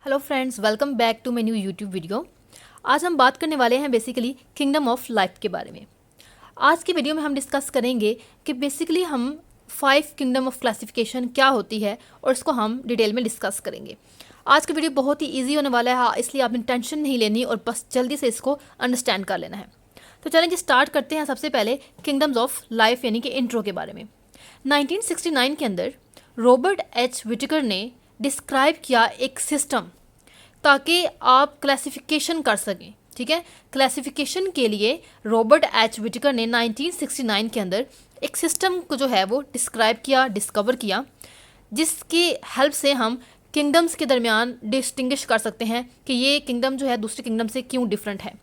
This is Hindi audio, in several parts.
Hello friends, welcome back to my new YouTube video. आज हम बात करने वाले हैं बेसिकली किंगडम ऑफ लाइफ के बारे में। आज की वीडियो में हम डिस्कस करेंगे कि बेसिकली हम 5 किंगडम ऑफ क्लासिफिकेशन क्या होती है और इसको हम डिटेल में डिस्कस करेंगे। आज का वीडियो बहुत ही ईजी होने वाला है, इसलिए आपने टेंशन नहीं लेनी और बस जल्दी से इसको अंडरस्टैंड कर लेना है। तो चलें जी, स्टार्ट करते हैं सबसे पहले किंगडम्स ऑफ लाइफ यानी कि इंट्रो के बारे में। 1969 के अंदर रॉबर्ट एच विटेकर ने डिस्क्राइब किया एक सिस्टम ताकि आप क्लासिफिकेशन कर सकें। ठीक है, क्लासिफिकेशन के लिए रॉबर्ट एच विटेकर ने 1969 के अंदर एक सिस्टम को जो है वो डिस्क्राइब किया, डिस्कवर किया, जिसकी हेल्प से हम किंगडम्स के दरमियान डिस्टिंग्विश कर सकते हैं कि ये किंगडम जो है दूसरे किंगडम से क्यों डिफरेंट है।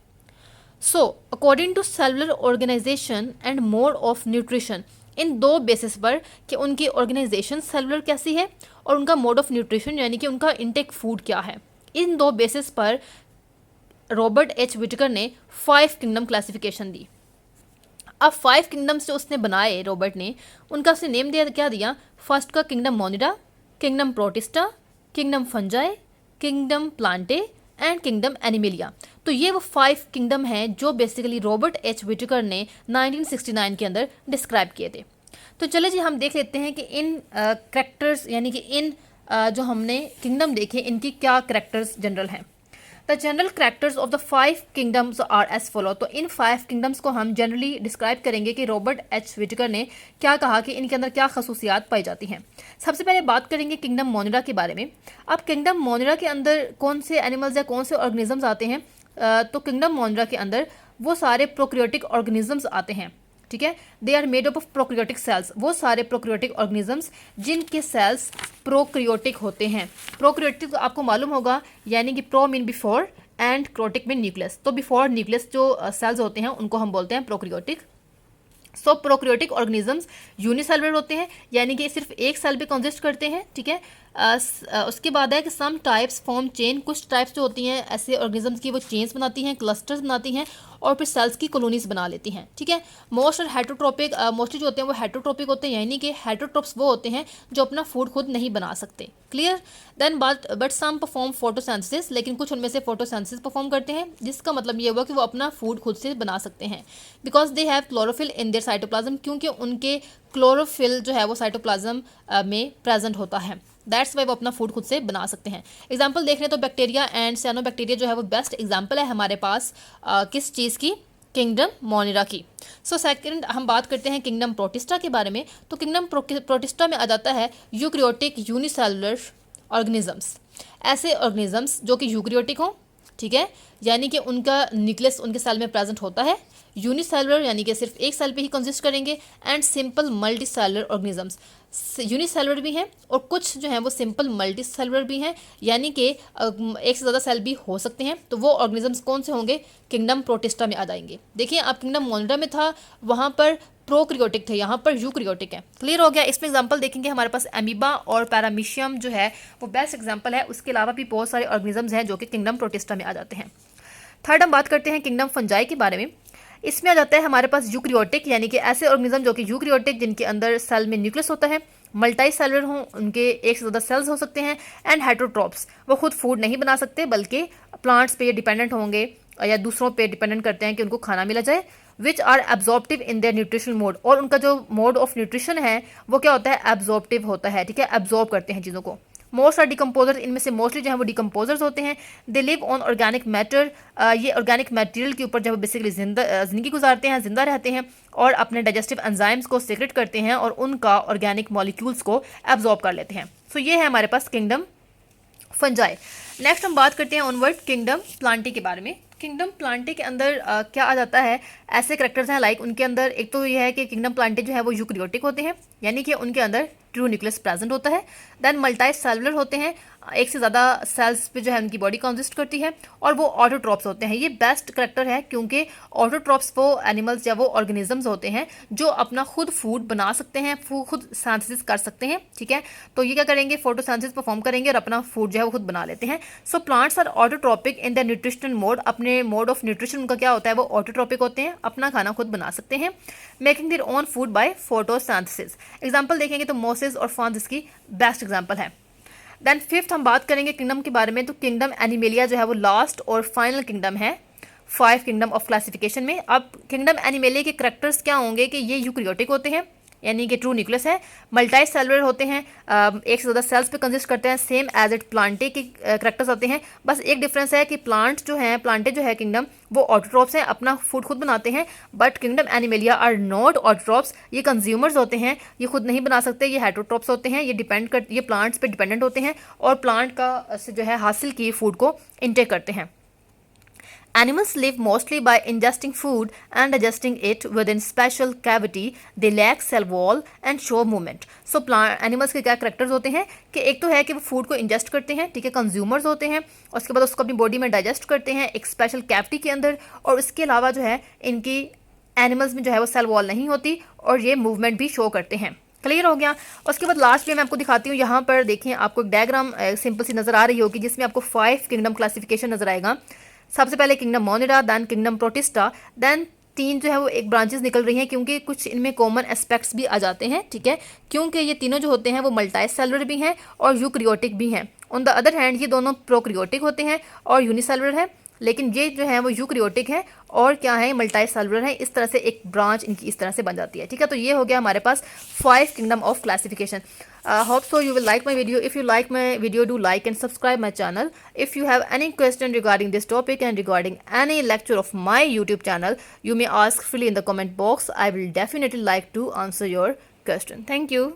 So according to cellular organization and mode of nutrition, इन दो बेसिस पर कि उनकी ऑर्गेनाइजेशन सेलुलर कैसी है और उनका मोड ऑफ न्यूट्रिशन यानी कि उनका इनटेक फूड क्या है, इन दो बेसिस पर रॉबर्ट एच विटेकर ने 5 किंगडम क्लासिफिकेशन दी। अब 5 किंगडम्स जो उसने बनाए रॉबर्ट ने, उनका उसने नेम दिया, क्या दिया? फर्स्ट का kingdom Monera, kingdom Protista, kingdom Fungi, kingdom Plantae and kingdom Animalia. तो ये वो 5 किंगडम हैं जो बेसिकली रॉबर्ट एच विटेकर ने 1969 के अंदर डिस्क्राइब किए थे। तो चले जी, हम देख लेते हैं कि इन करेक्टर्स यानी कि इन जो हमने किंगडम देखे इनकी क्या करेक्टर्स जनरल हैं। The general characters of the 5 kingdoms are as follow. तो इन 5 किंगडम्स को हम जनरली डिस्क्राइब करेंगे कि रॉबर्ट एच विटेकर ने क्या कहा कि इनके अंदर क्या खसूसियात पाई जाती हैं। सबसे पहले बात करेंगे किंगडम मोनिरा के बारे में। अब किंगडम मोनिरा के अंदर कौन से एनिमल्स या कौन से ऑर्गेनिजम्स आते हैं? तो किंगडम मोनिरा के अंदर वो सारे प्रोक्रियोटिक ऑर्गेनिजम्स आते हैं। ठीक है, they are made up of prokaryotic cells. वो सारे प्रोक्रियोटिक ऑर्गेनिजम्स जिनके सेल्स प्रोक्रियोटिक होते हैं। प्रोक्रियोटिक आपको मालूम होगा, यानी कि pro mean before and karyotic mean nucleus. तो बिफोर न्यूक्लियस जो सेल्स होते हैं उनको हम बोलते हैं prokaryotic. So prokaryotic organisms unicellular होते हैं, यानी कि सिर्फ एक सेल पे कंसिस्ट करते हैं। ठीक है, उसके बाद है कि सम टाइप्स फॉर्म चेन। कुछ टाइप्स जो होती हैं ऐसे ऑर्गेनिजम्स की, वो चेन्स बनाती हैं, क्लस्टर्स बनाती हैं और फिर सेल्स की कॉलोनीज बना लेती हैं। ठीक है, मोस्ट और हेटरोट्रोपिक, मोस्टली जो होते हैं वो हेटरोट्रोपिक होते हैं, यानी कि हेटरोट्रोप्स वो होते हैं जो अपना फूड खुद नहीं बना सकते। Clear? Then but some perform photosynthesis, लेकिन कुछ उनमें से फोटोसिंथेसिस परफॉर्म करते हैं, जिसका मतलब ये हुआ कि वो अपना फूड खुद से बना सकते हैं। Because they have chlorophyll in their cytoplasm, क्योंकि उनके क्लोरोफिल जो है वो साइटोप्लाज्म में प्रेजेंट होता है। दैट्स वाई वो अपना फूड खुद से बना सकते हैं। एग्जाम्पल देख रहे हैं तो बैक्टीरिया एंड साइनोबैक्टीरिया जो है वो बेस्ट एग्जाम्पल है हमारे पास किस चीज़ की? किंगडम मोनिरा की। सो सेकंड हम बात करते हैं किंगडम प्रोटिस्टा के बारे में। तो किंगडम प्रोटिस्टा में आ जाता है यूक्रियोटिक यूनिसेलुलर ऑर्गेनिजम्स। ऐसे ऑर्गेनिजम्स जो कि यूक्रियोटिक हों, ठीक है, यानी कि उनका न्यूक्लियस उनके सेल में प्रेजेंट होता है। यूनिसेलुलर यानी कि सिर्फ एक सेल पे ही कंसिस्ट करेंगे। And simple multi cellular organisms, unicellular भी हैं और कुछ जो हैं वो सिंपल मल्टी सेलुलर भी हैं, यानी कि एक से ज़्यादा सेल भी हो सकते हैं। तो वो ऑर्गेनिजम्स कौन से होंगे? किंगडम प्रोटिस्टा में आ जाएंगे। देखिए, आप किंगडम मोनिरा में था, वहाँ पर प्रोक्रियोटिक थे, यहाँ पर यूक्रियोटिक है। क्लियर हो गया? इसमें एग्जांपल देखेंगे हमारे पास एमीबा और पैरामीशियम जो है वो बेस्ट एग्जांपल है। उसके अलावा भी बहुत सारे ऑर्गेनिजम्स हैं जो कि किंगडम प्रोटिस्टा में आ जाते हैं। थर्ड हम बात करते हैं किंगडम फंजाई के बारे में। इसमें आ जाता है हमारे पास यूक्रियोटिक, यानी कि ऐसे ऑर्गेनिज्म जो कि यूक्रियोटिक जिनके अंदर सेल में न्यूक्लियस होता है, मल्टी सेलुलर हों, उनके एक से ज़्यादा सेल्स हो सकते हैं। एंड हेटरोट्रोप्स, वो खुद फूड नहीं बना सकते बल्कि प्लांट्स पे डिपेंडेंट होंगे या दूसरों पे डिपेंडेंट करते हैं कि उनको खाना मिला जाए। Which are absorptive in their nutrition mode, और उनका जो मोड ऑफ न्यूट्रिशन है वो क्या होता है? एब्जॉर्प्टिव होता है। ठीक है, एब्जॉर्ब करते हैं चीज़ों को। मोस्ट आर डिकम्पोजर्स, इनमें से मोस्टली जो है वो डिकम्पोजर्स होते हैं। They live on organic matter, ये ऑर्गेनिक मटेरियल के ऊपर जब बेसिकली ज़िंदगी गुजारते हैं, जिंदा रहते हैं और अपने डाइजेस्टिव एंजाइम्स को सीक्रेट करते हैं और उनका ऑर्गेनिक मॉलिक्यूल्स को एब्जॉर्ब कर लेते हैं। सो ये है हमारे पास किंगडम फंजाई। नेक्स्ट हम बात करते हैं ऑनवर्ड किंगडम प्लांटे के बारे में। किंगडम प्लांटे के अंदर क्या आ जाता है? ऐसे करेक्टर्स हैं लाइक उनके अंदर एक तो ये है कि किंगडम प्लांटे जो है वो यूक्रियोटिक होते हैं, यानी कि उनके अंदर ट्रू न्यूक्लियस प्रेजेंट होता है। देन मल्टी सेलुलर होते हैं, एक से ज़्यादा सेल्स पे जो है उनकी बॉडी कंसिस्ट करती है। और वो ऑटोट्रॉप्स होते हैं। ये बेस्ट करेक्टर है क्योंकि ऑटोट्रॉप्स वो एनिमल्स या वो ऑर्गेनिजम्स होते हैं जो अपना खुद फूड बना सकते हैं, खुद सिंथेसिस कर सकते हैं। ठीक है, तो ये क्या करेंगे? फोटोसिंथेसिस परफॉर्म करेंगे और अपना फूड जो है वो खुद बना लेते हैं। So plants are autotrophic in the nutritional mode, अपने मोड ऑफ न्यूट्रिशन उनका क्या होता है? वो ऑटोट्रॉपिक होते हैं, अपना खाना खुद बना सकते हैं। Making their own food by photosynthesis. Example देखेंगे तो मोसेस और फॉन्स इसकी बेस्ट एग्जाम्पल है। देन फिफ्थ हम बात करेंगे किंगडम के बारे में, तो किंगडम एनिमेलिया जो है वो लास्ट और फाइनल किंगडम है 5 किंगडम ऑफ क्लासिफिकेशन में। अब किंगडम एनिमेलिया के करेक्टर्स क्या होंगे कि ये यूक्रियोटिक होते हैं, यानी कि ट्रू न्यूक्लियस है, मल्टी सेलुलर होते हैं, एक से ज़्यादा सेल्स पे कंसिस्ट करते हैं, सेम एज इट प्लांटे के करेक्टर्स होते हैं। बस एक डिफरेंस है कि प्लांटे जो है किंगडम वो ऑटोट्रॉप्स हैं, अपना फूड खुद बनाते हैं, but kingdom Animalia are not autotrophs, ये कंज्यूमर्स होते हैं, ये खुद नहीं बना सकते, ये हेटरोट्रॉप्स होते हैं, ये प्लांट्स पे डिपेंडेंट होते हैं और प्लांट का से जो है हासिल किए फूड को इंटेक करते हैं। Animals live mostly by ingesting food and digesting it within special cavity. They lack cell wall and show movement. So animals के क्या करेक्टर्स होते हैं कि एक तो है कि वो फूड को इंजेस्ट करते हैं, ठीक है, कंज्यूमर्स होते हैं, और उसके बाद उसको अपनी बॉडी में डाइजेस्ट करते हैं एक स्पेशल कैविटी के अंदर, और उसके अलावा जो है इनकी एनिमल्स में जो है वो सेल वॉल नहीं होती और ये मूवमेंट भी शो करते हैं। क्लियर हो गया। उसके बाद लास्ट में मैं आपको दिखाती हूँ, यहाँ पर देखें आपको एक डायग्राम सिंपल सी नज़र आ रही होगी जिसमें आपको 5 किंगडम क्लासिफिकेशन नज़र आएगा। सबसे पहले kingdom Monera, then kingdom Protista, then 3 जो है वो एक ब्रांचेस निकल रही हैं क्योंकि कुछ इनमें कॉमन एस्पेक्ट्स भी आ जाते हैं, ठीक है, क्योंकि ये तीनों जो होते हैं वो मल्टी सेलुलर भी हैं और यूक्रियोटिक भी हैं। ऑन द अदर हैंड ये दोनों प्रोक्रियोटिक होते हैं और यूनिसेलुलर है, लेकिन ये जो है वो यूक्रियोटिक है और क्या है मल्टी सेलुलर है। इस तरह से एक ब्रांच इनकी इस तरह से बन जाती है, ठीक है। तो ये हो गया हमारे पास 5 kingdom of classification. Hope so you will like my video. If you like my video, do like and subscribe my channel. If you have any question regarding this topic and regarding any lecture of my YouTube channel, you may ask freely in the comment box. I will definitely like to answer your question. Thank you.